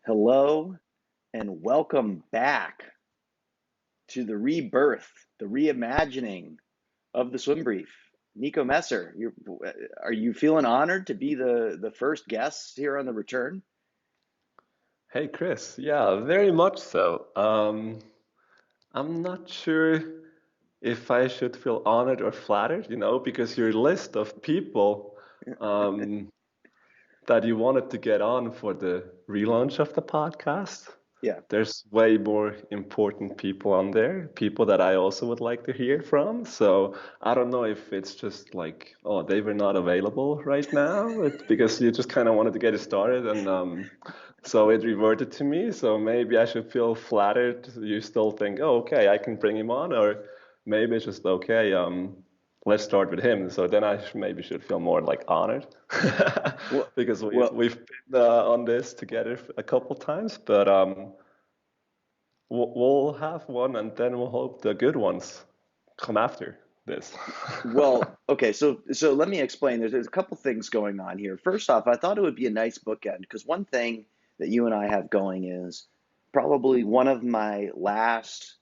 Hello and welcome back to the rebirth, the reimagining of the swim brief. Nico Messer, are you feeling honored to be the first guest here on the return? Hey Chris, yeah, very much so. I'm not sure if I should feel honored or flattered, because your list of people um, that you wanted to get on for the relaunch of the podcast, Yeah. there's way more important people on there, people that I also would like to hear from. So I don't know if it's just like, oh, they were not available right now, because you just kind of wanted to get it started, and so it reverted to me. So maybe I should feel flattered. You still think, oh, okay, I can bring him on, or maybe it's just okay. Let's start with him. So then maybe should feel more like honored Well, because we've well, we've been on this together a couple times, but we'll have one, and then we'll hope the good ones come after this. okay. So let me explain. There's a couple things going on here. First off, I thought it would be a nice bookend because one thing that you and I have going is probably one of my last,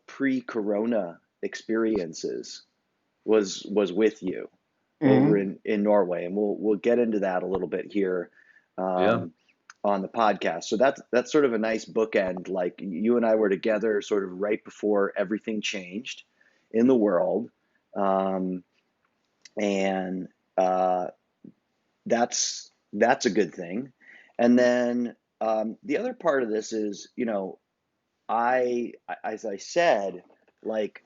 pre-corona experiences was with you over Hmm. in Norway, and we'll get into that a little bit here Yeah. um, on the podcast. So that's sort of a nice bookend. Like you and I were together sort of right before everything changed in the world, um, and that's a good thing. And then the other part of this is, as I said, like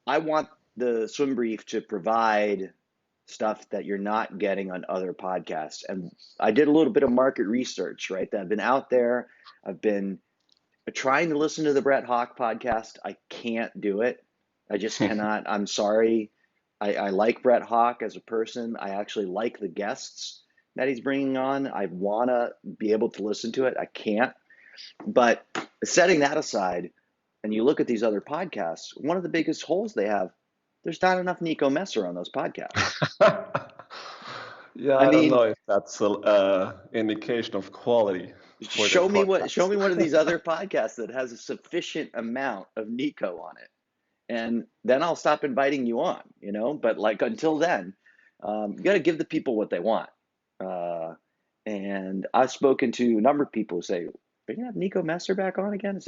I want the swim brief to provide stuff that you're not getting on other podcasts. And I did a little bit of market research, right? That I've been out there. I've been trying to listen to the Brett Hawk podcast. I can't do it. I just cannot. I'm sorry. I like Brett Hawk as a person. I actually like the guests that he's bringing on. I want to be able to listen to it. I can't. But setting that aside, and you look at these other podcasts, one of the biggest holes they have, there's not enough Nico Messer on those podcasts. Yeah, I I don't know mean, if that's a indication of quality for the show podcast. me one of these other podcasts that has a sufficient amount of Nico on it, and then I'll stop inviting you on. But like until then, you got to give the people what they want. Uh, and I've spoken to a number of people who say, "Are you gonna have Nico Messer back on again?"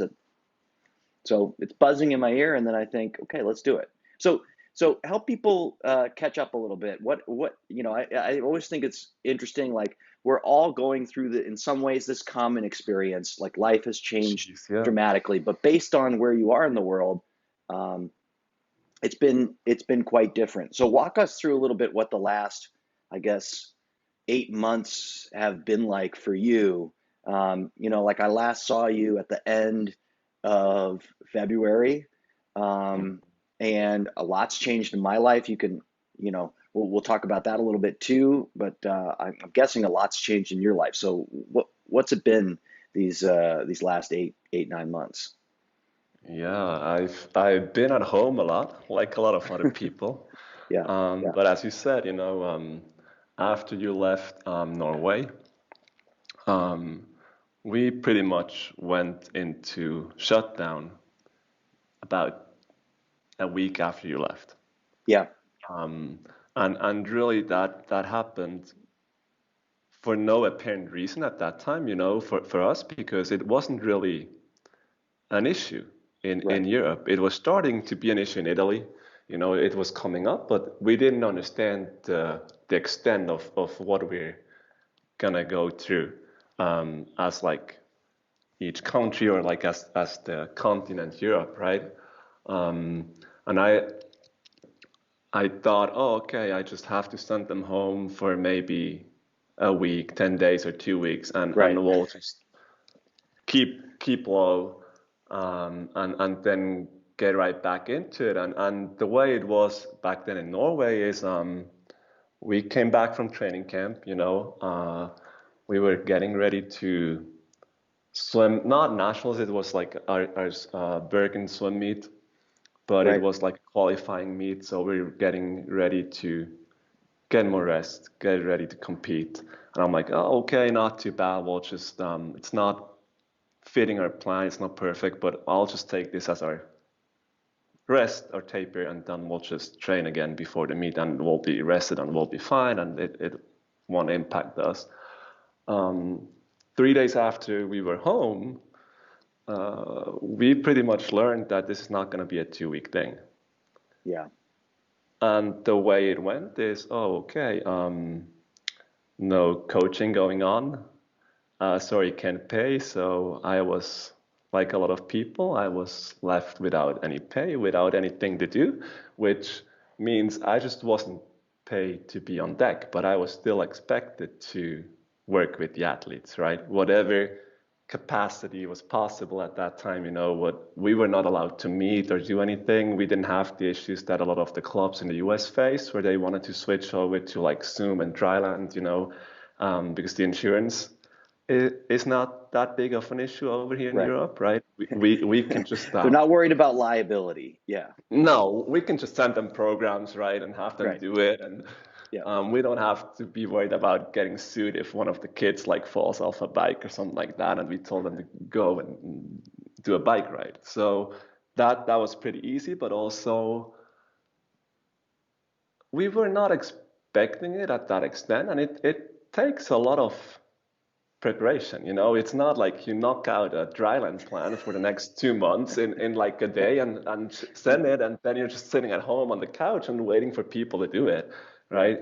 So it's buzzing in my ear, and then I think, okay, let's do it. So help people catch up a little bit. I always think it's interesting. Like we're all going through in some ways, this common experience. Like life has changed Jeez, yeah. dramatically, but based on where you are in the world, um, it's been quite different. So walk us through a little bit what the last, I guess, 8 months have been like for you. Like I last saw you at the end of February, um, and a lot's changed in my life. We'll talk about that a little bit too, but I'm guessing a lot's changed in your life. So what's it been these last 9 months? Yeah, I've been at home a lot, like a lot of other people. Yeah, yeah, But as you said, after you left Norway, um, we pretty much went into shutdown about a week after you left. yeah, Um, and really that happened for no apparent reason at that time, for us, because it wasn't really an issue in right, Europe. It was starting to be an issue in Italy. It was coming up, but we didn't understand the extent of what we're gonna go through as like each country, or like as the continent Europe, right? Um, and I thought, oh, okay, I just have to send them home for maybe a week, 10 days or 2 weeks, and right. we'll just keep low, and then get right back into it. And the way it was back then in Norway is we came back from training camp, we were getting ready to swim, not nationals, it was like our Bergen swim meet, but it Right. was like a qualifying meet, so we were getting ready to get more rest, get ready to compete. And I'm like, oh, okay, not too bad. We'll just, it's not fitting our plan. It's not perfect, but I'll just take this as our rest or taper, and then we'll just train again before the meet, and we'll be rested and we'll be fine, and it won't impact us. Um, 3 days after we were home, we pretty much learned that this is not going to be a 2 week thing. Yeah. And the way it went is, oh, okay, no coaching going on. Sorry, can't pay. So I was, like a lot of people, I was left without any pay, without anything to do, which means I just wasn't paid to be on deck, but I was still expected to work with the athletes, right? Whatever capacity was possible at that time, what we were not allowed to meet or do anything. We didn't have the issues that a lot of the clubs in the US face, where they wanted to switch over to like Zoom and Dryland, because the insurance is not that big of an issue over here in Right. Europe, right? We can just They're not worried about liability. Yeah. no, we can just send them programs, right, and have them Right. do it, and Yeah. we don't have to be worried about getting sued if one of the kids like falls off a bike or something like that, and we told them to go and do a bike ride. So that was pretty easy, but also we were not expecting it at that extent, and it takes a lot of preparation. It's not like you knock out a dryland plan for the next 2 months in like a day and send it, and then you're just sitting at home on the couch and waiting for people to do it, Right.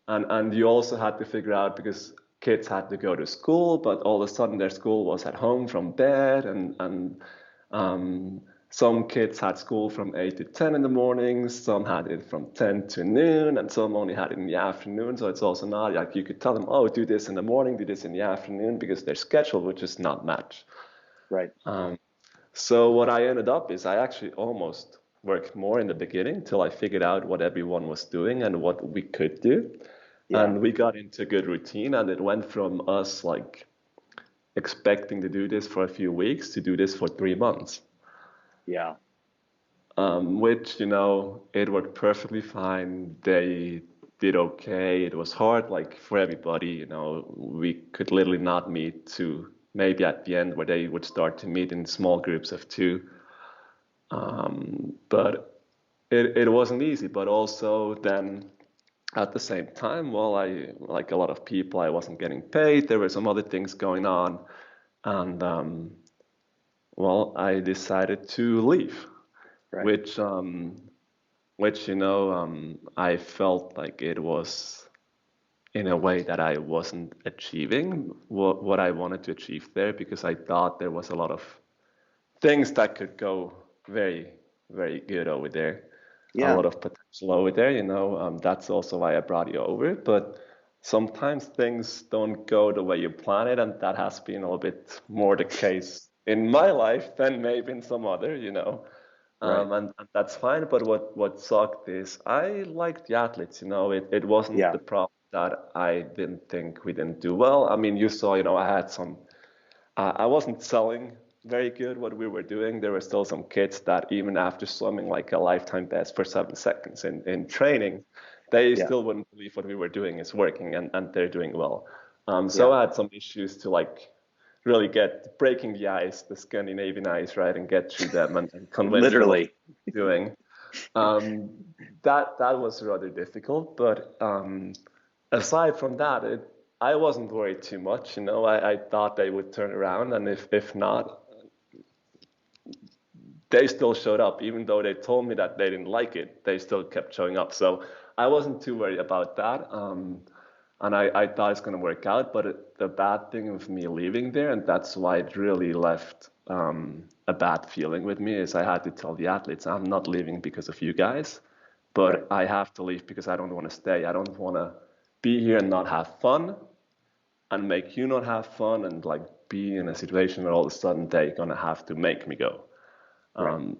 right? And you also had to figure out, because kids had to go to school, but all of a sudden their school was at home from bed, and um, some kids had school from 8 to 10 in the morning, some had it from 10 to noon, and some only had it in the afternoon. So it's also not like you could tell them, oh, do this in the morning, do this in the afternoon, because their schedule would just not match. Right. So what I ended up is I actually almost worked more in the beginning till I figured out what everyone was doing and what we could do. Yeah. And we got into a good routine, and it went from us like expecting to do this for a few weeks to do this for 3 months. Yeah. Which, it worked perfectly fine. They did okay. It was hard, like for everybody, we could literally not meet to maybe at the end where they would start to meet in small groups of two. But it wasn't easy, but also then at the same time, well, like a lot of people, I wasn't getting paid. There were some other things going on. And well, I decided to leave, Right. which I felt like it was in a way that I wasn't achieving what I wanted to achieve there, because I thought there was a lot of things that could go very, very good over there, a Yeah. lot of potential over there. That's also why I brought you over. But sometimes things don't go the way you plan it, and that has been a little bit more the case in my life than maybe in some other. Right. And that's fine. But what sucked is I liked the athletes. It wasn't Yeah. the problem that I didn't think we didn't do well. I mean, you saw, I had some. I wasn't selling very good what we were doing. There were still some kids that even after swimming like a lifetime best for 7 seconds in training, they Yeah. still wouldn't believe what we were doing is working, and they're doing well. So Yeah. I had some issues to like really get breaking the ice, the Scandinavian ice, right, and get through them and convince them of what Literally. we're doing. Um, that was rather difficult, but aside from that, I wasn't worried too much. I thought they would turn around, and if not, they still showed up, even though they told me that they didn't like it. They still kept showing up, so I wasn't too worried about that. And I thought it's going to work out, but the bad thing of me leaving there, and that's why it really left a bad feeling with me, is I had to tell the athletes, I'm not leaving because of you guys, Right. but I have to leave because I don't want to stay. I don't want to be here and not have fun, and make you not have fun, and like be in a situation where all of a sudden they're going to have to make me go. Right.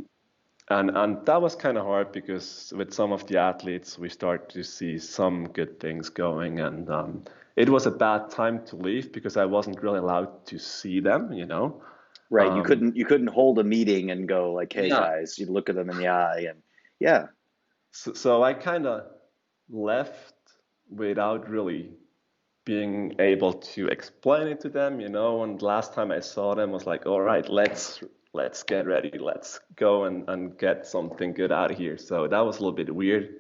And that was kind of hard, because with some of the athletes we start to see some good things going, and it was a bad time to leave because I wasn't really allowed to see them. Right. You Um, couldn't hold a meeting and go like, "Hey yeah. guys," you'd look at them in the eye and yeah. So I kind of left without really being able to explain it to them, and last time I saw them was like, all right, let's get ready, let's go and get something good out of here. So that was a little bit weird.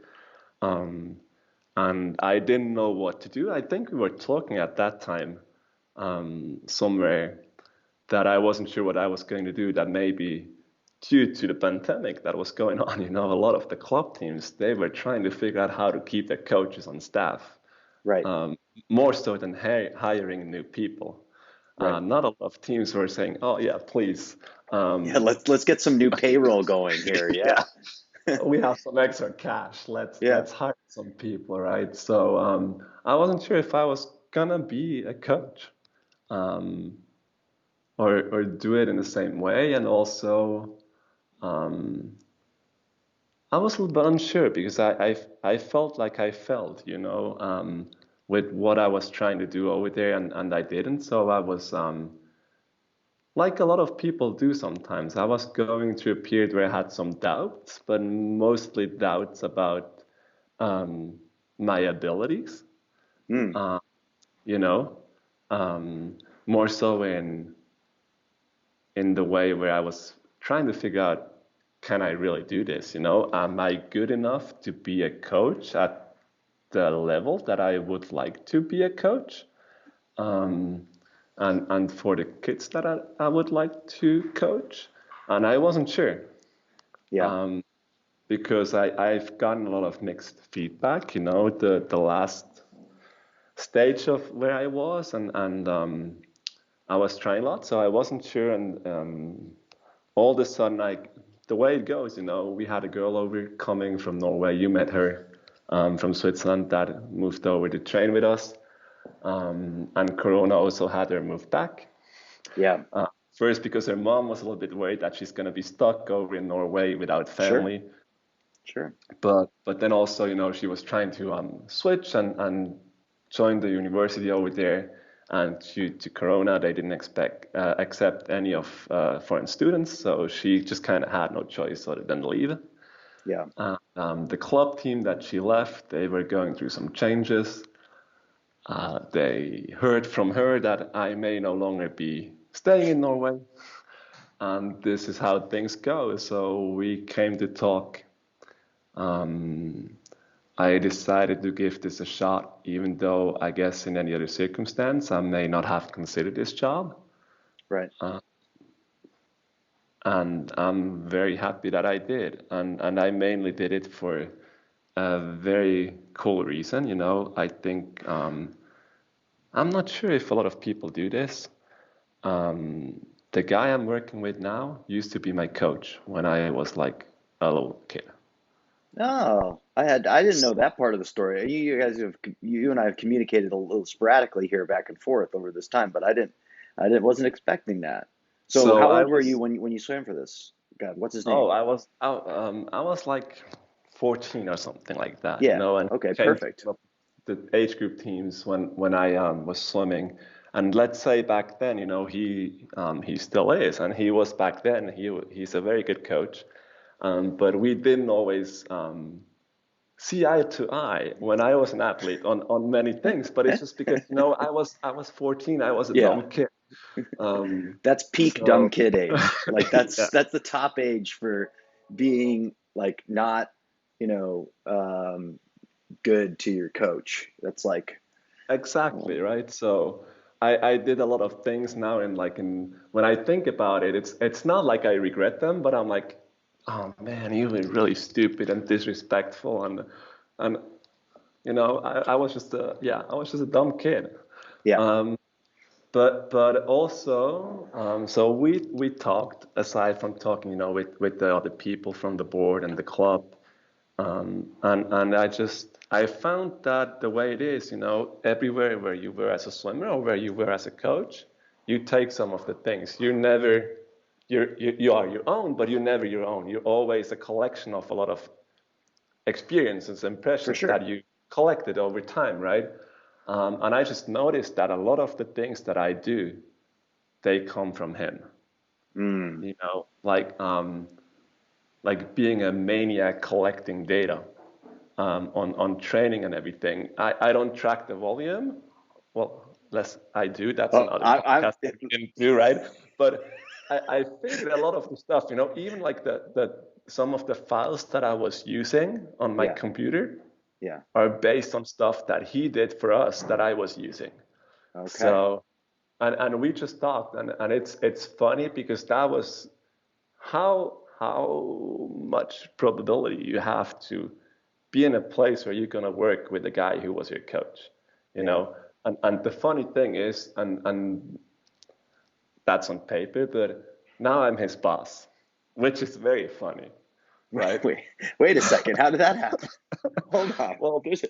Um, and I didn't know what to do. I think we were talking at that time somewhere that I wasn't sure what I was going to do, that maybe due to the pandemic that was going on, a lot of the club teams, they were trying to figure out how to keep their coaches on staff, Right. um, more so than hiring new people. Right. Not a lot of teams were saying, "Oh yeah, please, Yeah. um, Let's get some new payroll going here. yeah, Yeah. we have some extra cash. Let's Yeah. let's hire some people, right?" So I wasn't sure if I was gonna be a coach, um, or do it in the same way, and also um, I was a little bit unsure because I felt like I failed, with what I was trying to do over there, and I didn't. So I was like a lot of people do sometimes. I was going through a period where I had some doubts, but mostly doubts about um, my abilities, Mm. uh, you know, more so in the way where I was trying to figure out, can I really do this? Am I good enough to be a coach at the level that I would like to be a coach? Um, and for the kids that I would like to coach. And I wasn't sure, Yeah. um, because I've gotten a lot of mixed feedback, the last stage of where I was, and I was trying a lot, so I wasn't sure. And all of a sudden, the way it goes, we had a girl over coming from Norway. You met her, from Switzerland, that moved over to train with us. And Corona also had her move back. Yeah. First, because her mom was a little bit worried that she's going to be stuck over in Norway without Sure. family. Sure. But then also, she was trying to switch and join the university over there. And due to Corona, they didn't accept any of foreign students. So she just kind of had no choice other than leave. Yeah. The club team that she left, they were going through some changes. They heard from her that I may no longer be staying in Norway, and this is how things go. So we came to talk. Um, I decided to give this a shot, even though I guess in any other circumstance I may not have considered this job. Right. And I'm very happy that I did. And I mainly did it for a very cool reason. I think I'm not sure if a lot of people do this. The guy I'm working with now used to be my coach when I was like a little kid. Oh, I didn't know that part of the story. You guys you and I have communicated a little sporadically here back and forth over this time, but wasn't expecting that. So So how I old were you was, when you swam for this? God, what's his oh, name? I was like 14 or something like that, Yeah. and Okay, came to perfect. one of the age group teams when I was swimming. And let's say back then, he still is, and he was back then. He's a very good coach, but we didn't always see eye to eye when I was an athlete on many things. But it's just because I was 14, I was a Yeah. dumb kid. Um, That's peak dumb so kid age. Like yeah, that's the top age for being like not, you know, good to your coach. That's like, exactly right. So I did a lot of things now, and like in when I think about it, it's not like I regret them, but I'm like, oh man, you were really stupid and disrespectful, and I was just a dumb kid. yeah. Um, but also, so we talked, aside from talking, with the other people from the board and the club, and I found that the way it is, everywhere where you were as a swimmer or where you were as a coach, you take some of the things. You are your own, but you're never your own. You're always a collection of a lot of experiences, For impressions sure. that you collected over time, right? And I just noticed that a lot of the things that I do, they come from him. Mm. Like being a maniac collecting data on training and everything. I don't track the volume, well, less I do. That's Oh, another I'm podcast that we can do, right? But I think that a lot of the stuff, even like the some of the files that I was using on my yeah, computer yeah. are based on stuff that he did for us that I was using. Okay. So, and we just talked, and it's funny because that was how much probability you have to be in a place where you're gonna work with the guy who was your coach, you Yeah. know. And the funny thing is, and that's on paper, but now I'm his boss, which is very funny, right? Wait, wait a second. How did that happen? Hold on. Well, There's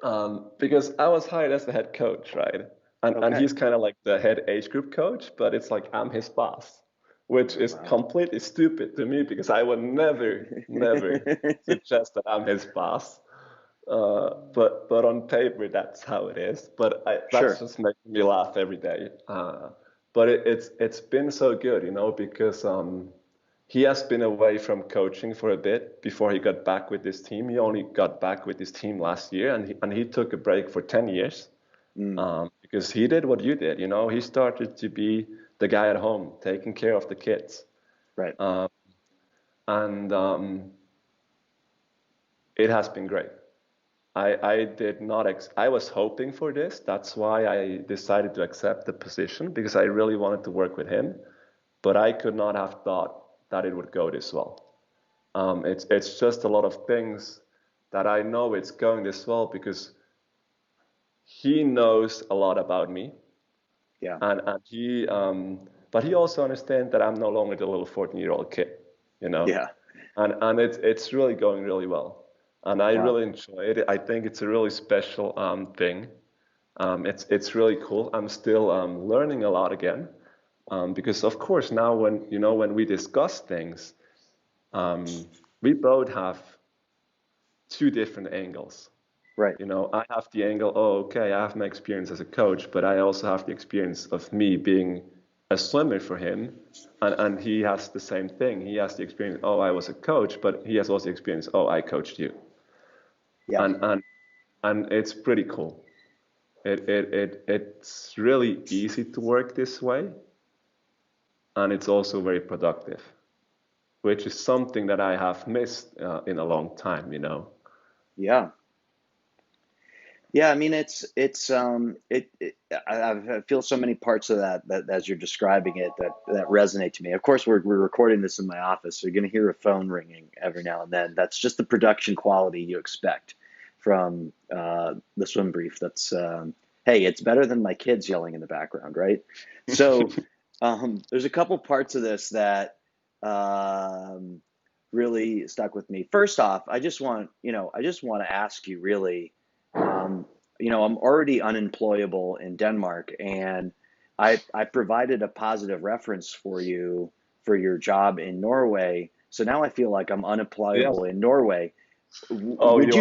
a, because I was hired as the head coach, right? And okay. he's kind of like the head age group coach, but it's like I'm his boss, which Oh, is wow. completely stupid to me because I would never suggest that I'm his boss. But on paper, that's how it is. But that's Sure. just making me laugh every day. But it's been so good, because he has been away from coaching for a bit before he got back with this team. He only got back with his team last year, and he took a break for 10 years Mm, because he did what you did. He started to be the guy at home taking care of the kids, right. and it has been great. I did not I was hoping for this. That's why I decided to accept the position because I really wanted to work with him, but I could not have thought that it would go this well. It's just a lot of things that I know it's going this well because he knows a lot about me, Yeah. and but he also understands that I'm no longer the little 14-year-old kid, you know, Yeah. and it's really going really well, and I Wow. really enjoy it. I think it's a really special thing. It's really cool. I'm still learning a lot again, because of course now when we discuss things, um, we both have two different angles. Right. I have the angle, oh, okay, I have my experience as a coach, but I also have the experience of me being a swimmer for him. And he has the same thing. He has the experience, oh, I was a coach, but he has also the experience, oh, I coached you. Yeah. And and and it's pretty cool. It's really easy to work this way, and it's also very productive, which is something that I have missed in a long time. Yeah. Yeah, I mean I feel so many parts of that as you're describing it that resonate to me. Of course, we're recording this in my office, so you're going to hear a phone ringing every now and then. That's just the production quality you expect from the swim brief. That's hey, it's better than my kids yelling in the background, right? So there's a couple parts of this that um, really stuck with me. First off, I just want to ask you really um, I'm already unemployable in Denmark, and I provided a positive reference for you for your job in Norway. So now I feel like I'm Yeah. unemployable in Norway. Oh, you are. Would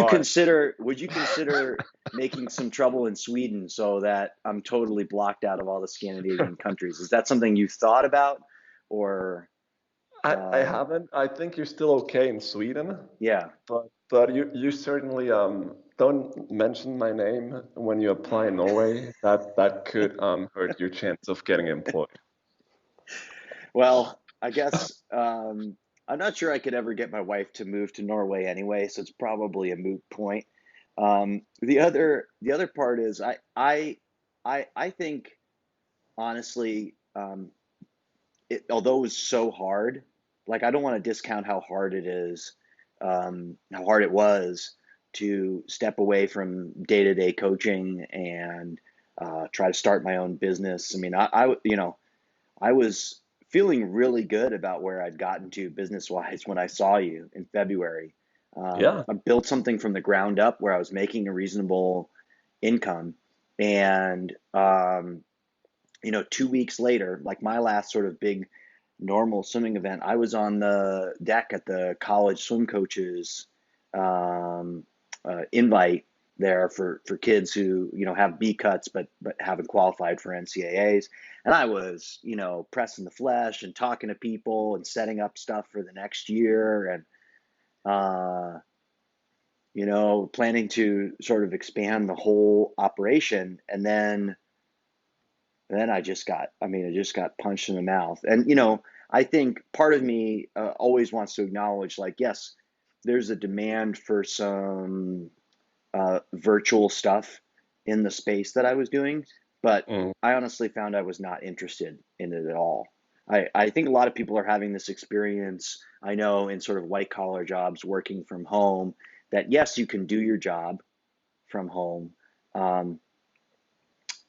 you consider making some trouble in Sweden so that I'm totally blocked out of all the Scandinavian countries? Is that something you thought about, or I uh, haven't. I think you're still okay in Sweden, yeah? but you certainly don't mention my name when you apply in Norway. That could hurt your chance of getting employed. Well, I guess I'm not sure I could ever get my wife to move to Norway anyway, so it's probably a moot point. The other part is I think honestly, although it was so hard, like I don't want to discount how hard it is, how hard it was to step away from day-to-day coaching and try to start my own business. I mean, I was feeling really good about where I'd gotten to business wise when I saw you in February. Yeah. I built something from the ground up where I was making a reasonable income. And, 2 weeks later, like my last sort of big normal swimming event, I was on the deck at the college swim coaches um, invite there for kids who have B cuts but haven't qualified for NCAAs, and I was pressing the flesh and talking to people and setting up stuff for the next year, and uh, planning to sort of expand the whole operation. And then I just got punched in the mouth. And, I think part of me always wants to acknowledge, like, yes, there's a demand for some virtual stuff in the space that I was doing, but Mm. I honestly found I was not interested in it at all. I think a lot of people are having this experience, I know, in sort of white collar jobs working from home, that yes, you can do your job from home. Um,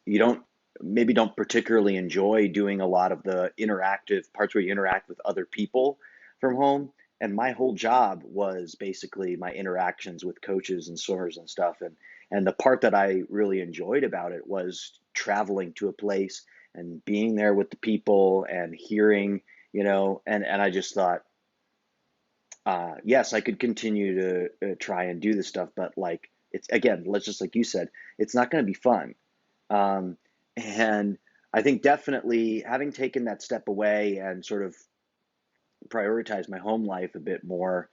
you don't maybe don't particularly enjoy doing a lot of the interactive parts where you interact with other people from home. And my whole job was basically my interactions with coaches and swimmers and stuff. And the part that I really enjoyed about it was traveling to a place and being there with the people and hearing, and I just thought, yes, I could continue to try and do this stuff, but like it's again, let's just like you said, it's not going to be fun. Um, and I think definitely having taken that step away and sort of prioritized my home life a bit more,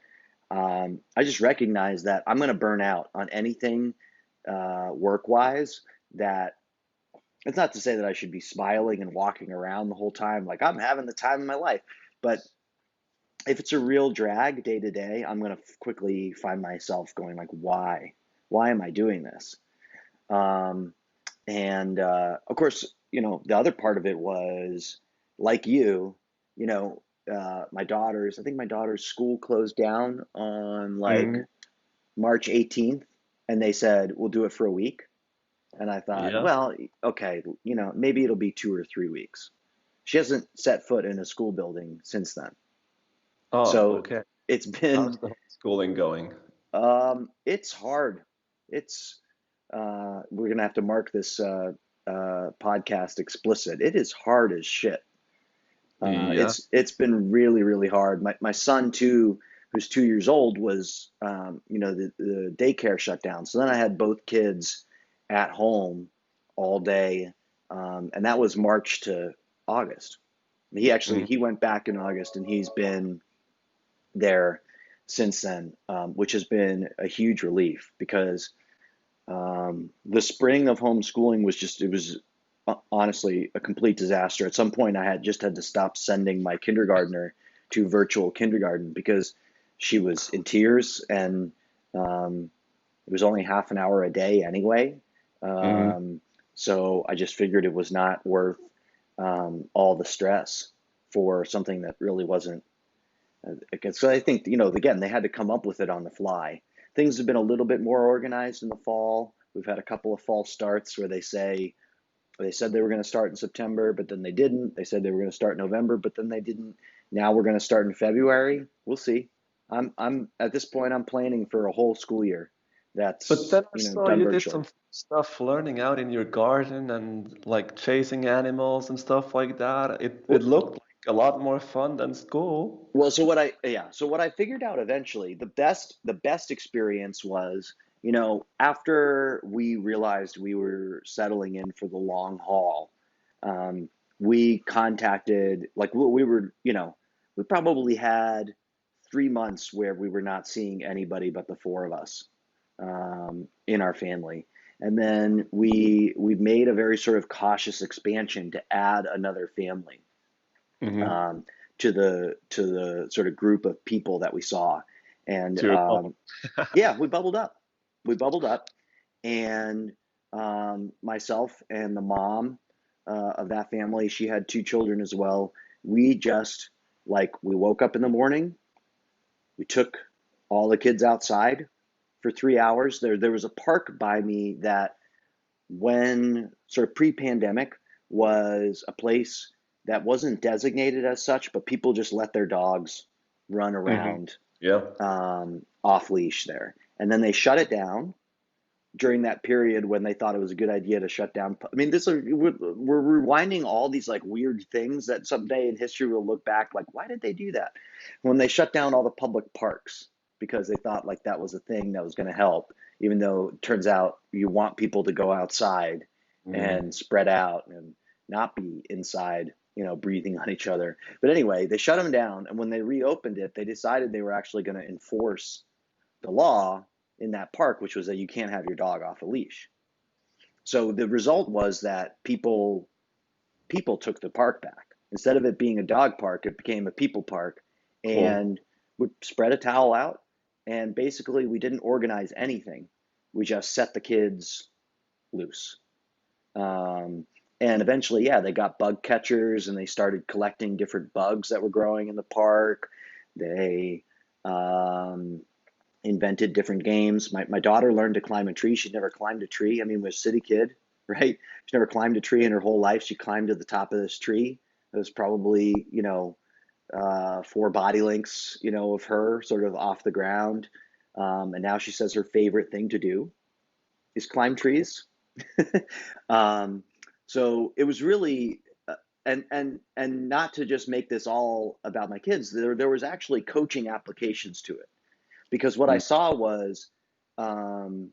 I just recognize that I'm going to burn out on anything work wise. That it's not to say that I should be smiling and walking around the whole time like I'm having the time of my life, but if it's a real drag day to day, I'm going to quickly find myself going like, why? Why am I doing this? Um, And of course, the other part of it was like you know, I think my daughter's school closed down on like Mm. March 18th, and they said, we'll do it for a week. And I thought, Yeah. well, okay, maybe it'll be 2 or 3 weeks. She hasn't set foot in a school building since then. Oh, So okay. it's been, How's the homeschooling going? it's hard. It's, we're gonna have to mark this podcast explicit. It is hard as shit. Yeah. It's been really really hard. My son too, who's 2 years old, was the daycare shut down. So then I had both kids at home all day, and that was March to August. He Mm. went back in August, and he's been there since then, which has been a huge relief because the spring of homeschooling it was honestly a complete disaster. At some point, I had just had to stop sending my kindergartner to virtual kindergarten because she was in tears, and um, it was only half an hour a day anyway. Mm. Um, so I just figured it was not worth all the stress for something that really wasn't. So I think, again, they had to come up with it on the fly. Things have been a little bit more organized in the fall. We've had a couple of false starts where they said they were going to start in September, but then they didn't. They said they were going to start in November, but then they didn't. Now we're going to start in February. We'll see. I'm at this point I'm planning for a whole school year But that's, then I saw done you did some virtually. stuff learning out in your garden and like chasing animals and stuff like that. It Well, looked like a lot more fun than school. so what I figured out eventually, the best experience was, after we realized we were settling in for the long haul, um, we contacted, like, we probably had 3 months where we were not seeing anybody but the four of us in our family. And then we made a very sort of cautious expansion to add another family Mm-hmm. um, to the sort of group of people that we saw. And To your bubble. yeah, we bubbled up. We bubbled up, and myself and the mom of that family, she had two children as well. We just we woke up in the morning, we took all the kids outside for 3 hours. There was a park by me that, when sort of pre-pandemic, was a place that wasn't designated as such, but people just let their dogs run Mm-hmm. around Yeah. off leash there. And then they shut it down during that period when they thought it was a good idea to shut down. I mean, we're rewinding all these like weird things that someday in history we'll look back like, why did they do that? When they shut down all the public parks because they thought like that was a thing that was going to help, even though it turns out you want people to go outside Mm. and spread out and not be inside, breathing on each other. But anyway, they shut them down, and when they reopened it, they decided they were actually going to enforce the law in that park, which was that you can't have your dog off a leash. So the result was that people took the park back. Instead of it being a dog park, it became a people park, Cool. and we spread a towel out, and basically we didn't organize anything. We just set the kids loose. Um, and eventually, yeah, they got bug catchers and they started collecting different bugs that were growing in the park. They um, invented different games. My daughter learned to climb a tree. She'd never climbed a tree. I mean, was a city kid, right? She never climbed a tree in her whole life. She climbed to the top of this tree. It was probably, 4 body lengths, of her sort of off the ground. And now she says her favorite thing to do is climb trees. um, so it was really, and not to just make this all about my kids. There was actually coaching applications to it, because what I Mm. saw was um,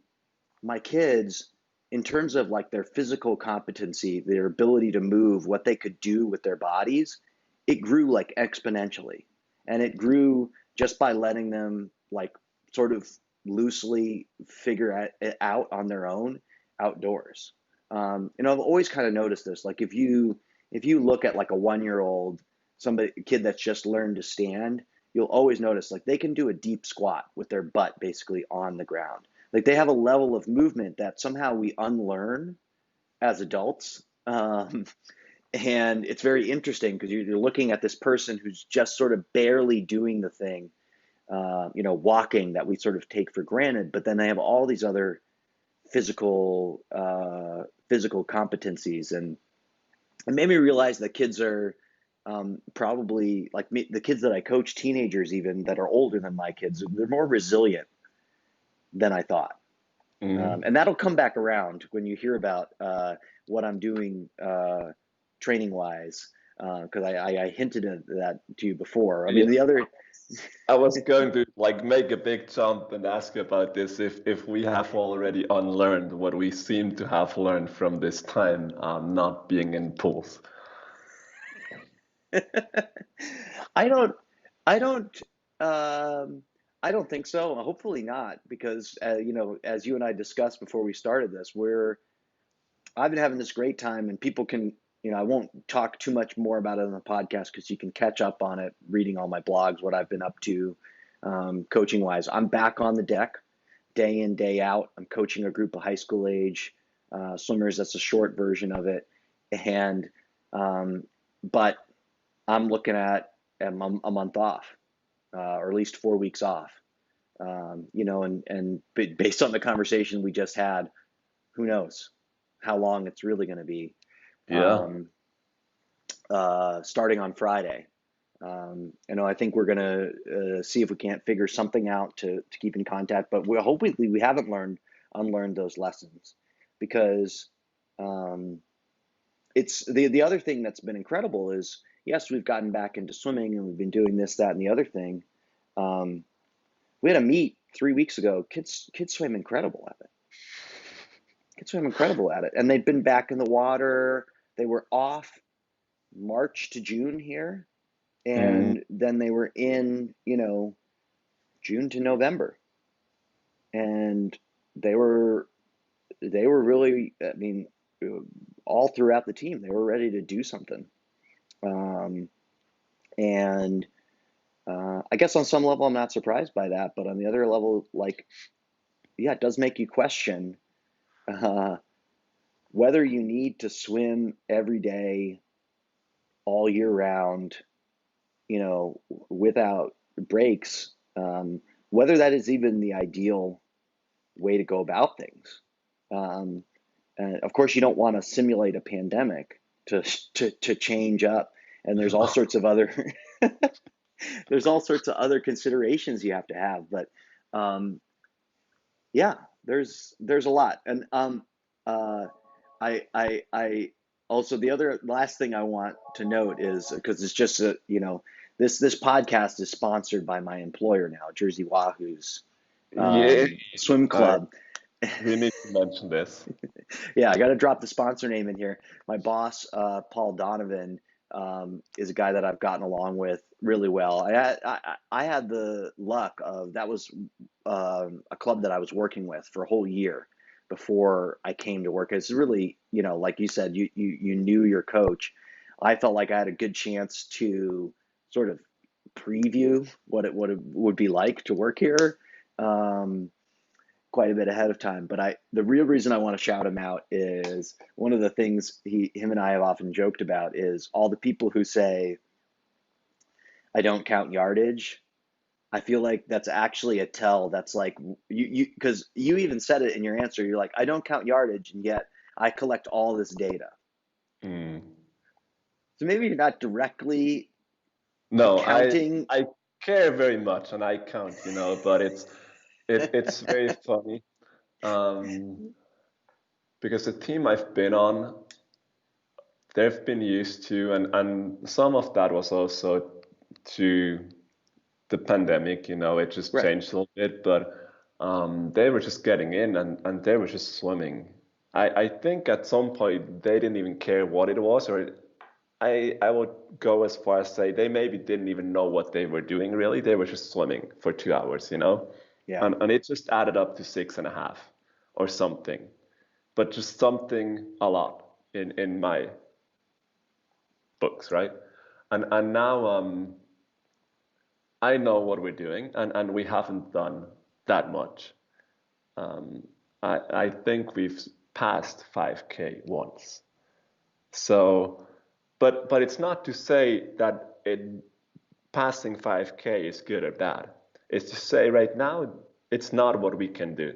my kids, in terms of like their physical competency, their ability to move, what they could do with their bodies, it grew like exponentially. And it grew just by letting them like sort of loosely figure it out on their own outdoors. I've always kind of noticed this. Like if you look at like a 1 year old, somebody a kid that's just learned to stand, you'll always notice like they can do a deep squat with their butt basically on the ground. Like they have a level of movement that somehow we unlearn as adults. And it's very interesting because you're looking at this person who's just sort of barely doing the thing, walking, that we sort of take for granted, but then they have all these other physical competencies, and it made me realize that kids are probably like me, the kids that I coach, teenagers even that are older than my kids, they're more resilient than I thought. Mm. And that'll come back around when you hear about what I'm doing training wise, because I hinted at that to you before. I Yeah, mean, the other, I was going to like make a big jump and ask about this if we have already unlearned what we seem to have learned from this time not being in pools. I don't, I don't, um, I don't think so. Hopefully not, because as you and I discussed before we started this, I've been having this great time, and people can, I won't talk too much more about it on the podcast because you can catch up on it reading all my blogs, what I've been up to, coaching wise. I'm back on the deck day in, day out. I'm coaching a group of high school age swimmers. That's a short version of it. And, but I'm looking at a month off, or at least 4 weeks off. And based on the conversation we just had, who knows how long it's really going to be. Yeah. Starting on Friday. I think we're going to see if we can't figure something out to keep in contact, but hopefully we haven't unlearned those lessons, because it's the other thing that's been incredible is, yes, we've gotten back into swimming and we've been doing this, that, and the other thing. Um, we had a meet 3 weeks ago. Kids swam incredible at it. Kids swam incredible at it, and they've been back in the water. They were off March to June here, Mm. and then they were in, June to November, and they were they were really, I mean, all throughout the team, they were ready to do something. Um, and I guess on some level, I'm not surprised by that, but on the other level, like, yeah, it does make you question uh, whether you need to swim every day, all year round, without breaks, whether that is even the ideal way to go about things. Um, and of course, you don't want to simulate a pandemic to to change up, and there's all sorts of other there's all sorts of other considerations you have to have. But um, yeah, there's a lot, and uh, I also, the other last thing I want to note is, because it's just this podcast is sponsored by my employer now, Jersey Wahoo's Yeah. swim Uh, club. we need to mention this. Yeah, I got to drop the sponsor name in here. My boss, Paul Donovan, is a guy that I've gotten along with really well. I had the luck of that was a club that I was working with for a whole year before I came to work. It's really, like you said, you knew your coach. I felt like I had a good chance to sort of preview what it would be like to work here. Um, Quite a bit ahead of time. But the real reason I want to shout him out is one of the things him and I have often joked about is all the people who say I don't count yardage. I feel like that's actually a tell. That's like because you even said it in your answer. You're like, I don't count yardage, and yet I collect all this data. Mm. So maybe you're not directly No, accounting. I care very much and I count, but it's very funny. Um, because the team I've been on, they've been used to, and some of that was also to the pandemic, it just Right. changed a little bit, but they were just getting in and they were just swimming. I think at some point they didn't even care what it was, or I would go as far as say they maybe didn't even know what they were doing really. They were just swimming for 2 hours, Yeah. and it just added up to 6.5 or something, but just something a lot in my books, right? And now I know what we're doing, and we haven't done that much. Um, I think we've passed 5K once. So, but it's not to say that passing 5K is good or bad. It's to say right now it's not what we can do.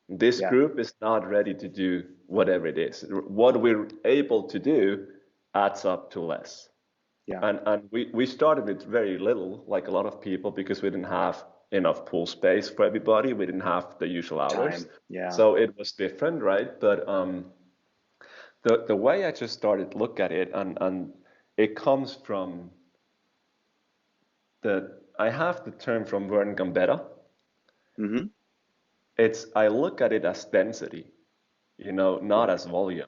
This Yeah. group is not ready to do whatever it is. What we're able to do adds up to less. Yeah. And we started with very little, like a lot of people, because we didn't have enough pool space for everybody. We didn't have the usual hours. Time. Yeah. So it was different, right? But the way I just started to look at it, and it comes from I have the term from Vern Gambetta. Mm-hmm. I look at it as density, not Right. as volume.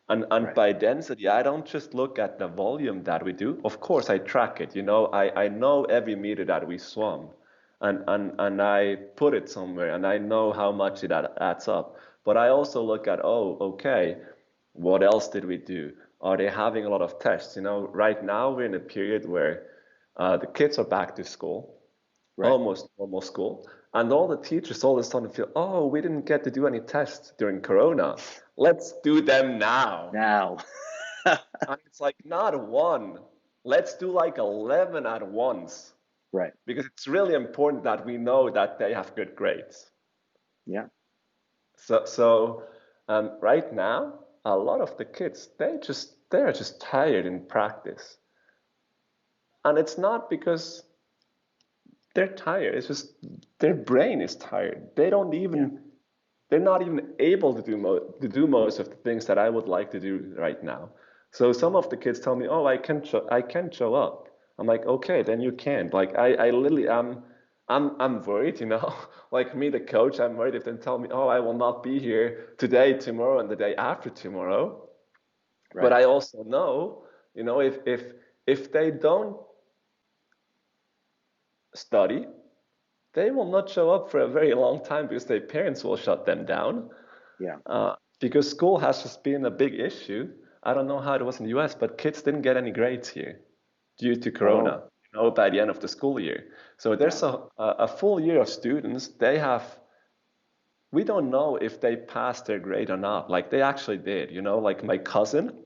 And Right. by density, I don't just look at the volume that we do. Of course, I track it. I know every meter that we swam, and I put it somewhere, and I know how much it adds up. But I also look at, oh, okay, what else did we do? Are they having a lot of tests? Right now we're in a period where the kids are back to school, Right. almost normal school. And all the teachers all of a sudden feel, oh, we didn't get to do any tests during Corona. Let's do them now. Now. And it's like, not one. Let's do like 11 at once. Right. Because it's really important that we know that they have good grades. Yeah. So right now, a lot of the kids, they're just tired in practice. And it's not because they're tired. It's just their brain is tired. Yeah. They're not even able to do most of the things that I would like to do right now. So some of the kids tell me, "Oh, I can't show up." I'm like, "Okay, then you can't." Like I literally I'm worried, Like me, the coach, I'm worried if they tell me, "Oh, I will not be here today, tomorrow, and the day after tomorrow." But Right. I also know, if they don't study, they will not show up for a very long time because their parents will shut them down. Yeah. Because school has just been a big issue. I don't know how it was in the US, but kids didn't get any grades here due to Oh. Corona, by the end of the school year. So Yeah. there's a full year of students. We don't know if they passed their grade or not. Like they actually did, like my cousin,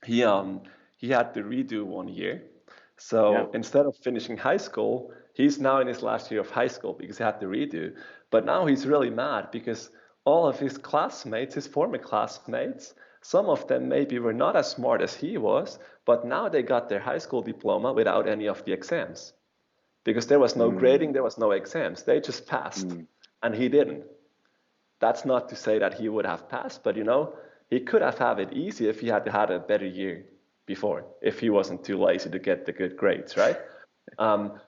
he um he had to redo 1 year. Yeah. So instead of finishing high school, he's now in his last year of high school because he had to redo. But now he's really mad because all of his classmates, his former classmates, some of them maybe were not as smart as he was, but now they got their high school diploma without any of the exams because there was no grading, Mm. there was no exams. They just passed, Mm. and he didn't. That's not to say that he would have passed, but he could have had it easy if he had had a better year before, if he wasn't too lazy to get the good grades, right?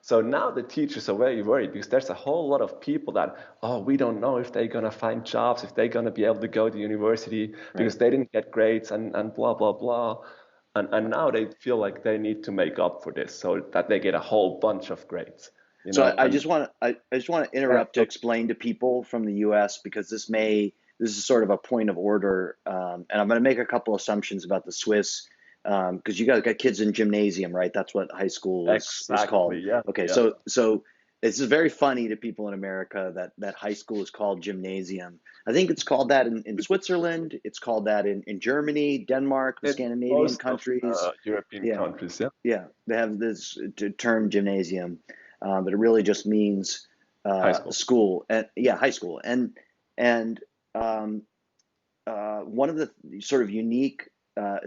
So now the teachers are very worried because there's a whole lot of people that, oh, we don't know if they're going to find jobs, if they're going to be able to go to university Right. because they didn't get grades and blah, blah, blah. And now they feel like they need to make up for this so that they get a whole bunch of grades, you So know, I and just want to I just want to yeah, interrupt to explain to people from the U.S. because this is sort of a point of order, and I'm going to make a couple assumptions about the Swiss because you guys got kids in gymnasium, right? That's what high school is called. exactly, yeah, Okay, yeah. so this is very funny to people in America that high school is called gymnasium. I think it's called that in Switzerland. It's called that in Germany, Denmark, the In Scandinavian most of countries. European Yeah, countries, yeah. yeah, they have this term gymnasium, but it really just means High school. school and yeah, high school. And um, one of the sort of unique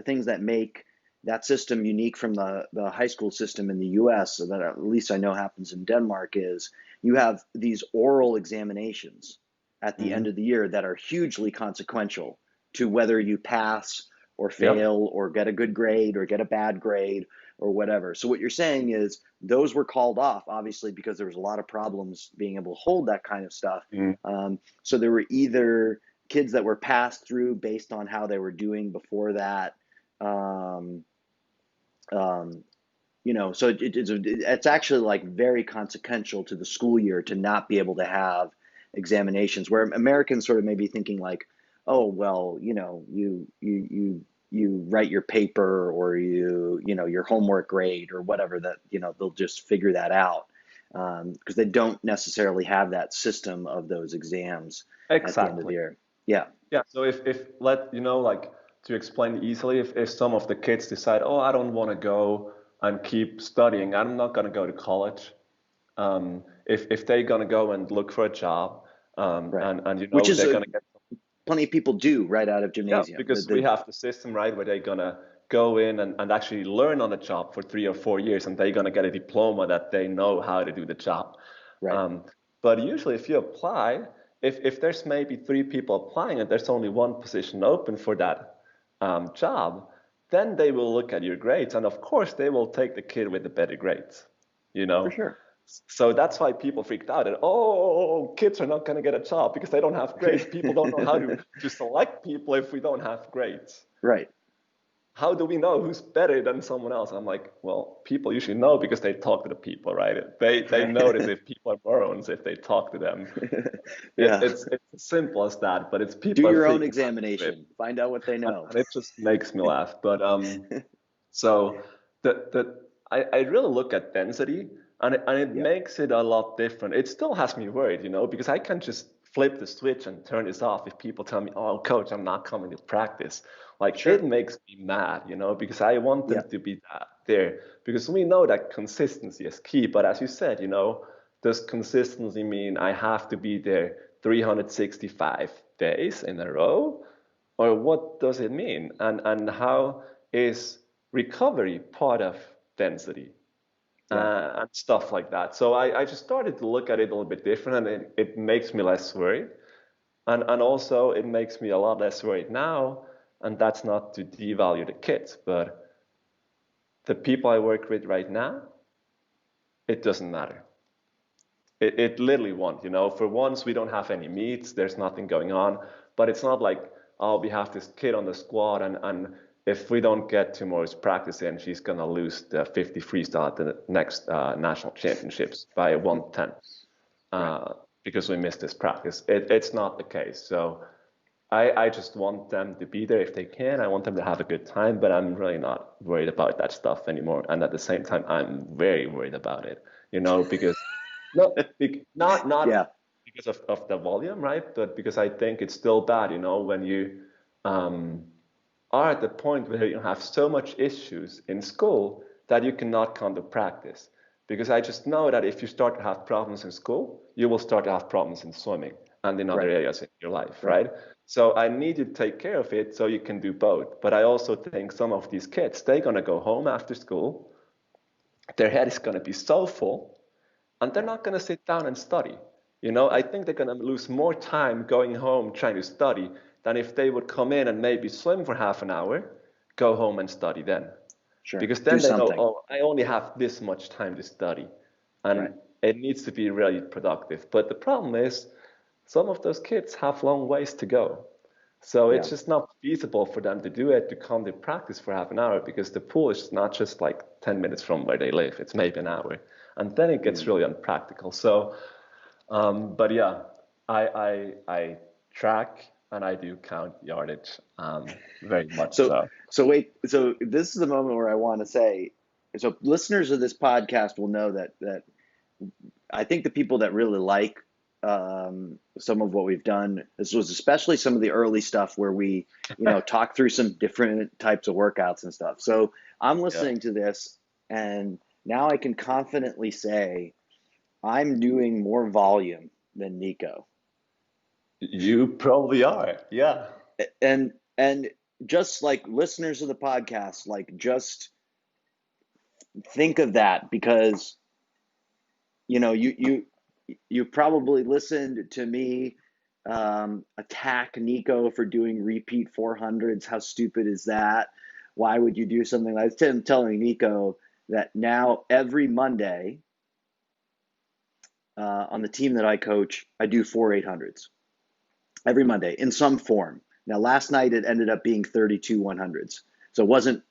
things that make that system unique from the high school system in the U.S., so that at least I know happens in Denmark, is you have these oral examinations at the Hmm. end of the year that are hugely consequential to whether you pass or Yep. fail or get a good grade or get a bad grade or whatever. So what you're saying is those were called off, obviously, because there was a lot of problems being able to hold that kind of stuff. Mm. So there were either kids that were passed through based on how they were doing before that. Um, um, so it's actually like very consequential to the school year to not be able to have examinations, where Americans sort of may be thinking like, oh, well, you write your paper or your homework grade or whatever that, they'll just figure that out because they don't necessarily have that system of those exams at the end of the Exactly. year. Yeah, Yeah. So if let you know, like to explain easily, if some of the kids decide, oh, I don't want to go and keep studying, I'm not going to go to college. If they're going to go and look for a job, right. and Which is they're going to get. plenty of people do right out of Yeah, gymnasium. because we have the system, right, where they're gonna go in and actually learn on the job for 3 or 4 years, and they're gonna get a diploma that they know how to do the job. Right. Um, but usually, if you apply, if there's maybe three people applying and there's only one position open for that job, then they will look at your grades, and of course, they will take the kid with the better grades. You For know, sure. so that's why people freaked out and oh, kids are not going to get a job because they don't have grades. People don't know how to select people if we don't have grades. Right. How do we know who's better than someone else? I'm like, well, people usually know because they talk to the people, right? They Right. notice if people are morons if they talk to them. Yeah. It's as simple as that, but it's Do people are your own freaking out of it, examination. Find out what they know. and it just makes me laugh. But so I really look at density and it Yep. makes it a lot different. It still has me worried, because I can just flip the switch and turn this off if people tell me, "Oh, coach, I'm not coming to practice." Like it Sure. makes me mad, because I want them Yep. to be there because we know that consistency is key. But as you said, does consistency mean I have to be there 365 days in a row? Or what does it mean? And how is recovery part of density Yeah. and stuff like that? So I just started to look at it a little bit different, and it makes me less worried. And also, it makes me a lot less worried now. And that's not to devalue the kids, but the people I work with right now, it doesn't matter. It literally won't, For once, we don't have any meets, there's nothing going on, but it's not like, oh, we have this kid on the squad, and if we don't get tomorrow's practice in, she's going to lose the 50 freestyle at the next national championships by 110 Right. because we missed this practice. It's not the case. So I just want them to be there if they can. I want them to have a good time, but I'm really not worried about that stuff anymore. And at the same time, I'm very worried about it, because not not Yeah. because of the volume, right? But because I think it's still bad, when you um, are at the point where you have so much issues in school that you cannot come to practice. Because I just know that if you start to have problems in school, you will start to have problems in swimming and in other Right. areas in your life, Right. right? So I need to take care of it so you can do both. But I also think some of these kids, they're going to go home after school, their head is going to be so full, and they're Yeah. not going to sit down and study. I Right. think they're going to lose more time going home trying to study than if they would come in and maybe swim for half an hour, go home and study then. Sure. Because Do then they know, something. oh, I only have this much time to study. Right. And it needs to be really productive. But the problem is, some of those kids have long ways to go. So Yeah. it's just not feasible for them to do it, to come to practice for half an hour, because the pool is not just like 10 minutes from where they live. It's maybe an hour. And then it gets Mm. really unpractical. So, but yeah, I track and I do count yardage, very much So, so. so wait, so this is the moment where I want to say, so listeners of this podcast will know that I think the people that really like some of what we've done, this was especially some of the early stuff where we, talk through some different types of workouts and stuff. So I'm Yeah, listening to this, and now I can confidently say I'm doing more volume than Nico. you probably are. Yeah. And just like listeners of the podcast, like just think of that, because you probably listened to me attack Nico for doing repeat 400s. How stupid is that? Why would you do something like that? I'm telling Nico that now every Monday on the team that I coach, I do 4 800s every Monday in some form. Now, last night it ended up being 32 100s. So it wasn't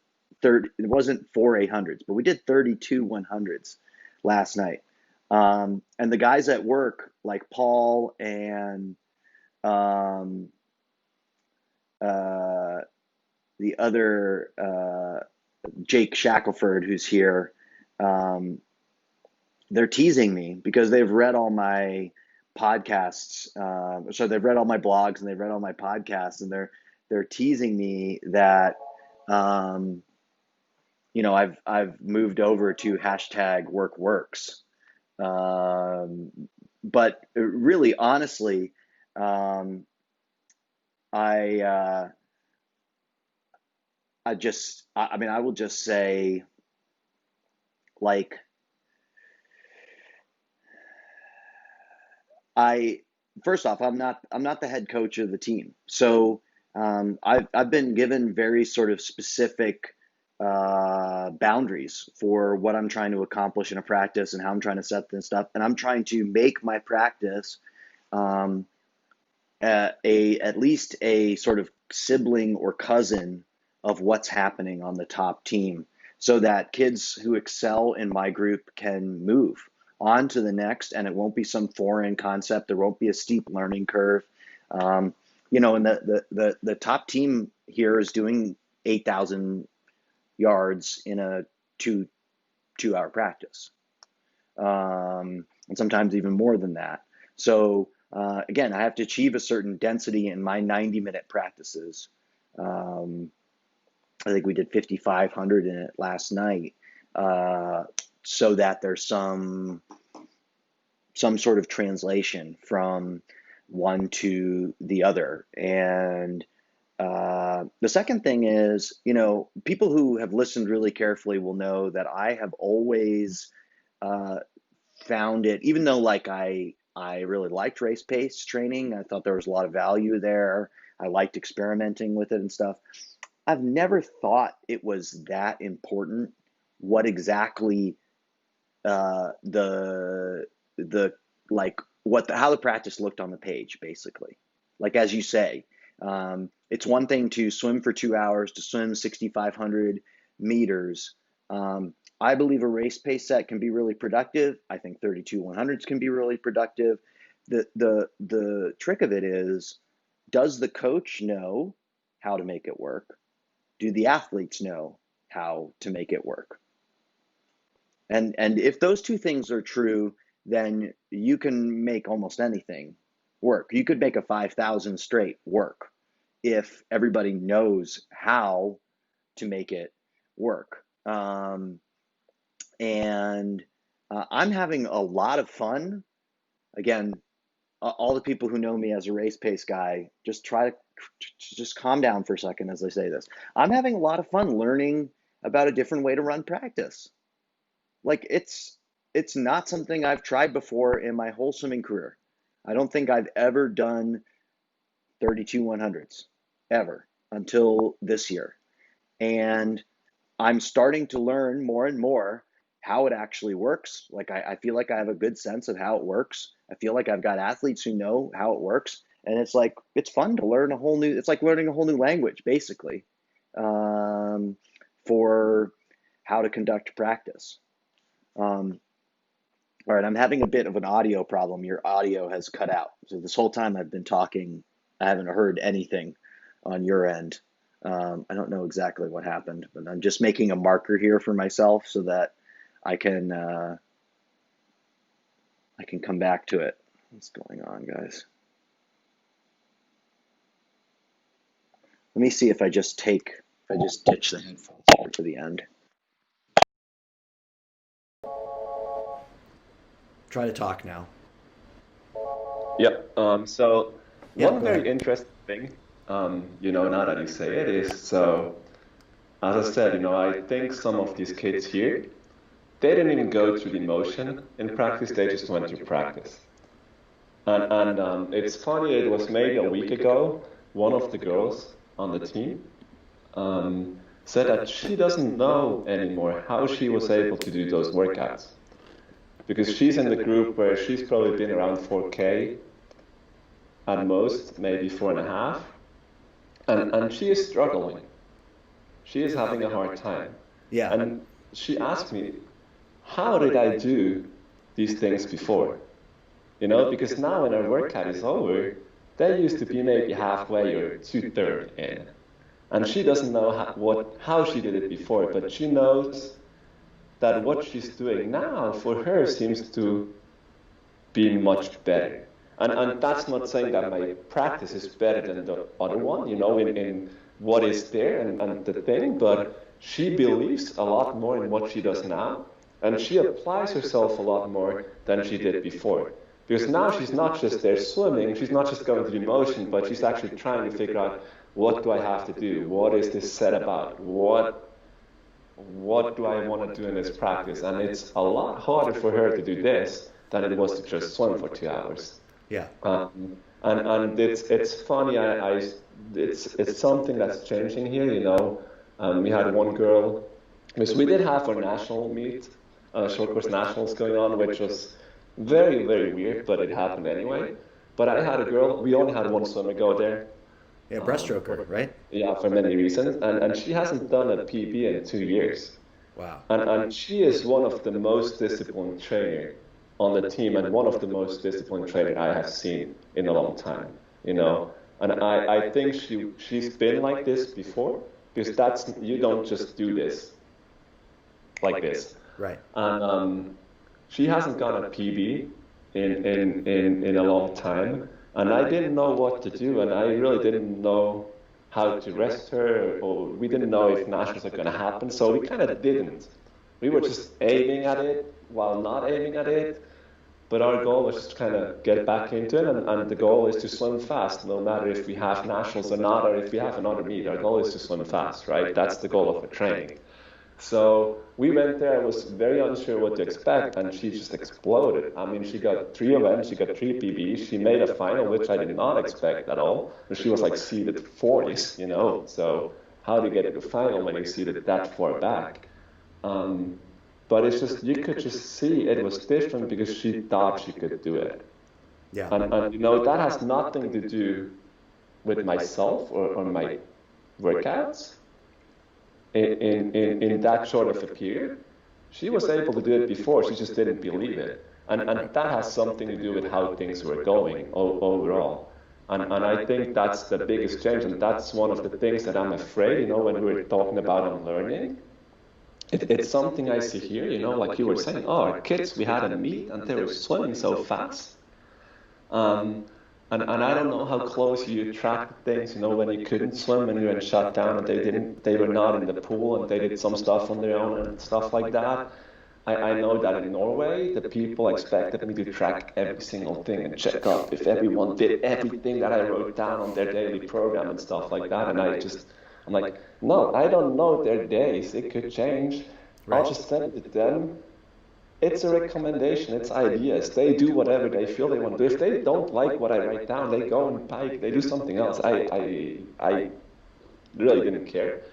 4 800s, but we did 32 100s last night. And the guys at work, like Paul and um, uh, the other Jake Shackelford, who's here, um, they're teasing me because they've read all my podcasts. So they've read all my blogs and they've read all my podcasts, and they're teasing me that um, I've moved over to hashtag work works. Um, but really, honestly, um, I I mean, I will just say, like, I first off, I'm not the head coach of the team, so I've been given very sort of specific boundaries for what I'm trying to accomplish in a practice and how I'm trying to set this up, and I'm trying to make my practice um, at least a sort of sibling or cousin of what's happening on the top team, so that kids who excel in my group can move on to the next, and it won't be some foreign concept. There won't be a steep learning curve. um, and the top team here is doing 8,000 yards in a two hour practice, and sometimes even more than that. So again, I have to achieve a certain density in my 90-minute practices. Um, I think we did 5,500 in it last night, uh, so that there's some sort of translation from one to the other. And the second thing is, people who have listened really carefully will know that I have always uh, found it, even though like I really liked race pace training, I thought there was a lot of value there. I liked experimenting with it and stuff. I've never thought it was that important what exactly the like how the practice looked on the page, basically. Like, as you say, it's one thing to swim for 2 hours, to swim 6,500 meters. I believe a race pace set can be really productive. I think 32 100s can be really productive. The trick of it is, does the coach know how to make it work? Do the athletes know how to make it work? And if those two things are true, then you can make almost anything work. You could make a 5,000 straight work if everybody knows how to make it work. And I'm having a lot of fun. Again, all the people who know me as a race pace guy, just calm down for a second as I say this. I'm having a lot of fun learning about a different way to run practice. Like, it's not something I've tried before in my whole swimming career. I don't think I've ever done 32 100s ever until this year. And I'm starting to learn more and more how it actually works. Like, I feel like I have a good sense of how it works. I feel like I've got athletes who know how it works. And it's like, it's fun to learn a whole new, it's like learning a whole new language, basically, um, for how to conduct practice. Um, all right, I'm having a bit of an audio problem. Your audio has cut out. So this whole time I've been talking, I haven't heard anything on your end. I don't know exactly what happened, but I'm just making a marker here for myself so that I can come back to it. What's going on, guys? Let me see if I just ditch the headphones here to the end. Try to talk now. Yep. So Yeah, one go ahead. very interesting thing, now that you say it, is so as I said, I think some of these kids here, they didn't even go through the motion in practice. They just went through practice. And it's funny. It was maybe a week ago. One of the girls on the team said that she doesn't know anymore how she was able to do those workouts because she's in the group where she's probably been around 4K at most, maybe 4.5, and she is struggling. She is having a hard time. Yeah. And she asked me, how did I do these things before? Because now when our workout is over, they used to be maybe halfway or 2/3 in. And she doesn't know how she did it before, but she knows that what she's doing now for her seems to be much better. And that's not saying that my practice is better than the other one, in what is there and the thing, but she believes a lot more in what she does now, and she applies herself a lot more than she did before. Because now she's not just there swimming, she's not just going through the motion, but she's actually trying to figure out, what do I have to do? What is this set about? What do I want to do in this practice? And it's a lot harder for her to do this than it was to just swim for 2 hours. Yeah. And it's funny. It's something that's changing here. We had one girl, because we did have our national meet, short course nationals going on, which was very, very weird, but it happened anyway. But I had a girl. We only had one swimmer go there. Yeah, breaststroker, right? Yeah, for many reasons, and she hasn't done a PB in 2 years. Wow. And she is one of the most disciplined trainer on the team, and one of the most disciplined trainer I have seen in a long time. And I think she's been like this before, because you don't just do this like this. Right. And she hasn't gone a PB in a long time, and I didn't know what to do, and I really didn't know how to rest her, or we didn't know if nationals are going to happen, so we kind of didn't. We were just aiming at it while not aiming at it, but our goal was just kind of get back into it, and the goal is to swim fast, no matter if we have nationals or not, or if we have another meet. Our goal is to swim fast, right? That's the goal of our training. So we went there. I was very unsure what to expect, and she just exploded. I mean, she got 3 events, she got 3 PBs, she made a final, which I did not expect at all. But she was like seeded 40s, So how do you get to the final when you're seeded that far back? But it's just, you could just see it was different because she thought she could do it. Yeah. And that has nothing to do with myself or my workouts. In that short of a period, she was able to do it before, she just didn't believe it. And that has something to do with how things were going overall. And I think that's the biggest change, and that's one of the things that I'm afraid, when we were talking about unlearning. It's something I see here, like you were saying, our kids, we had a meet and they were swimming so fast. And I don't know how close you track things, when you couldn't swim and you were shut down and they were not in the pool and they did some stuff on their own and stuff like that. I know that in Norway, the people expected me to track every single thing and check up if everyone did everything that I wrote down on their daily program and stuff like that. And I'm like, no, I don't know their days. It could change. Right. I'll just send it to them. It's a recommendation, it's ideas. They do whatever they feel they want to do. If they don't like what I write down, they go and bike, they do something else. I really didn't care.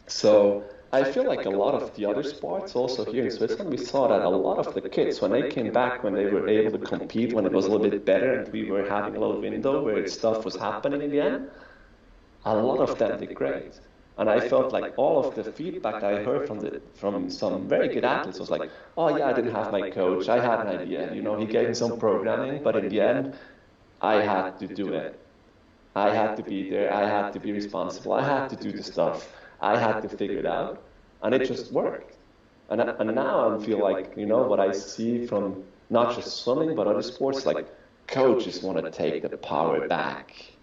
So I feel like a lot of the other sports, also here in Switzerland, we saw that a lot of the kids, when they came back, when they were able to compete, when it was a little bit better and we were having a little window where stuff was happening again, a lot of them did great. And I felt like all of the feedback I heard from some very good athletes was like, oh yeah, I didn't have my coach. I had an idea. He gave me some programming, but in the end, I had to do it. I had to be there. I had to be responsible. I had to do the stuff. I had to figure it out. And it just worked. And now I feel like, what I see from not just swimming, but other sports, like coaches want to take the power back.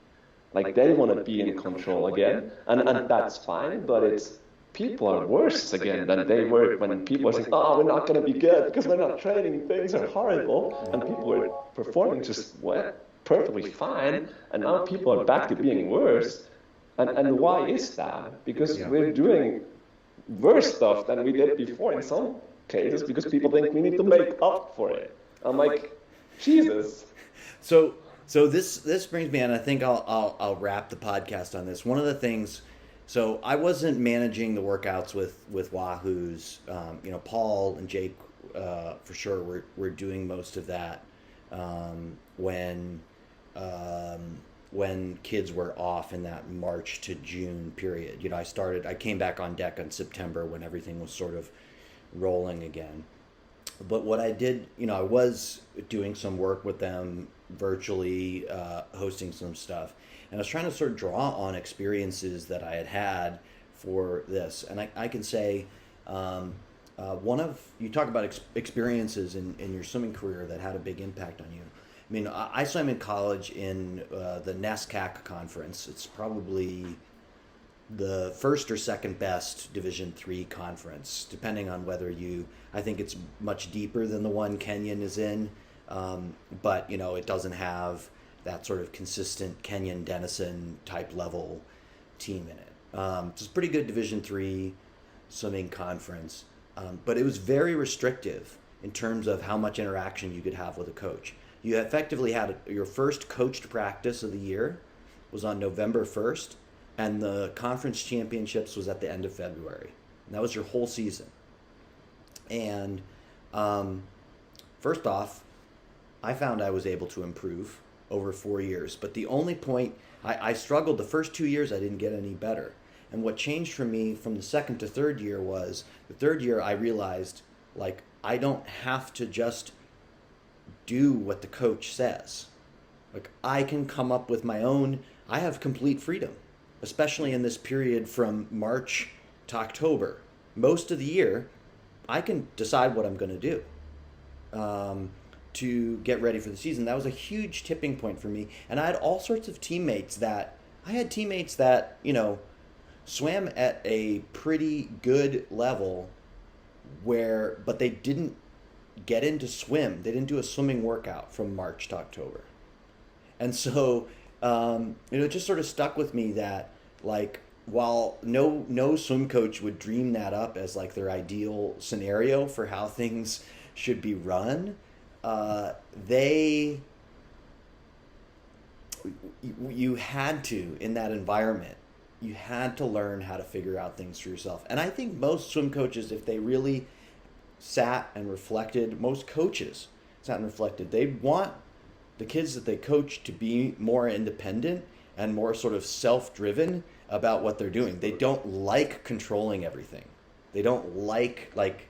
Like they want to be in control again. And that's fine, but it's people are worse again than they were when people are saying, oh, we're not going to be good because we're not training. Things are horrible. And people were performing just perfectly fine. And now people are back to being worse. And why is that? Because we're doing worse stuff than we did before in some cases because people think we need to make up for it. I'm like, Jesus. So this brings me, and I think I'll wrap the podcast on this. One of the things, so I wasn't managing the workouts with Wahoo's. Paul and Jake for sure were doing most of that when kids were off in that March to June period. I came back on deck in September when everything was sort of rolling again. But what I did, I was doing some work with them virtually, hosting some stuff. And I was trying to sort of draw on experiences that I had for this. And I can say, you talk about experiences in your swimming career that had a big impact on you. I mean, I swam in college in the NESCAC conference. It's probably the first or second best Division III conference, depending on whether I think it's much deeper than the one Kenyon is in, but it doesn't have that sort of consistent Kenyon Denison type level team in it. It's a pretty good Division III swimming conference, but it was very restrictive in terms of how much interaction you could have with a coach. You effectively had your first coached practice of the year was on November 1st, and the conference championships was at the end of February. And that was your whole season. And first off, I found I was able to improve over 4 years. But the only point, I struggled the first 2 years, I didn't get any better. And what changed for me from the second to third year was, the third year I realized, like, I don't have to just do what the coach says. Like, I can come up with my own, I have complete freedom, especially in this period from March to October. Most of the year, I can decide what I'm going to do to get ready for the season. That was a huge tipping point for me. And I had all sorts of teammates that, swam at a pretty good level but they didn't get into swim. They didn't do a swimming workout from March to October. And so, it just sort of stuck with me that, like, while no swim coach would dream that up as like their ideal scenario for how things should be run, you had to, in that environment, you had to learn how to figure out things for yourself. And I think most swim coaches, if they really sat and reflected, most coaches sat and reflected, they'd want the kids that they coach to be more independent and more sort of self-driven about what they're doing. They don't like controlling everything. They don't like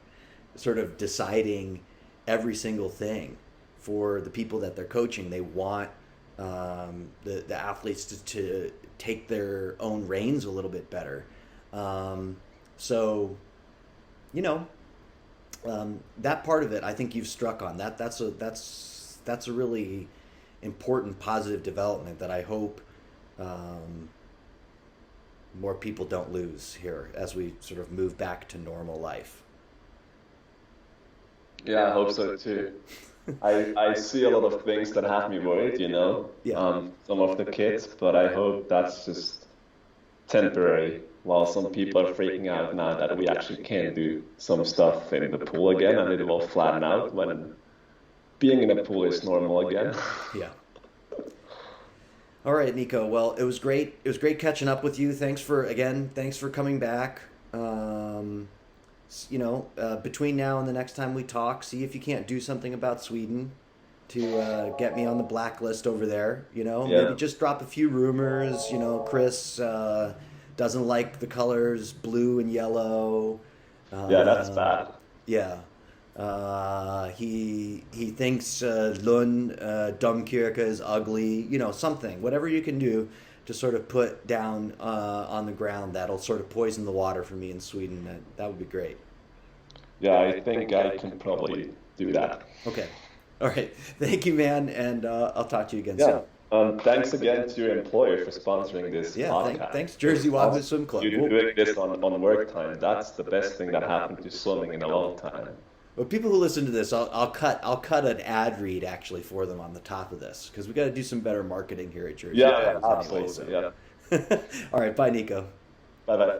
sort of deciding every single thing for the people that they're coaching. They want the athletes to take their own reins a little bit better. That part of it, I think you've struck on. That's a really important positive development that I hope more people don't lose here as we sort of move back to normal life. Yeah, I hope so too. I see a lot of things that have me worried, some of the kids, but I hope that's just temporary. While some people are freaking out now that we actually can do some stuff in the pool again, and it will flatten out when being in a pool is normal again. Yeah. All right, Nico. Well, it was great. It was great catching up with you. Thanks for coming back. between now and the next time we talk, see if you can't do something about Sweden to get me on the blacklist over there. Maybe just drop a few rumors. Chris doesn't like the colors blue and yellow. Yeah, that's bad. Yeah. He thinks Lund Domkirke is ugly. Something, whatever you can do to sort of put down on the ground that'll sort of poison the water for me in Sweden. That would be great. Yeah, I think I can probably do that. Okay. All right. Thank you, man, and I'll talk to you again soon. Thanks again to your employer for sponsoring this podcast. Thanks, Jersey Wahoo Swim Club. You're doing this on work time. That's the best thing that happened to swimming in a long time. Well, people who listen to this, I'll cut an ad read actually for them on the top of this because we got to do some better marketing here at Jersey. Yeah, absolutely. Anyway, so. Yeah. All right, bye, Nico. Bye.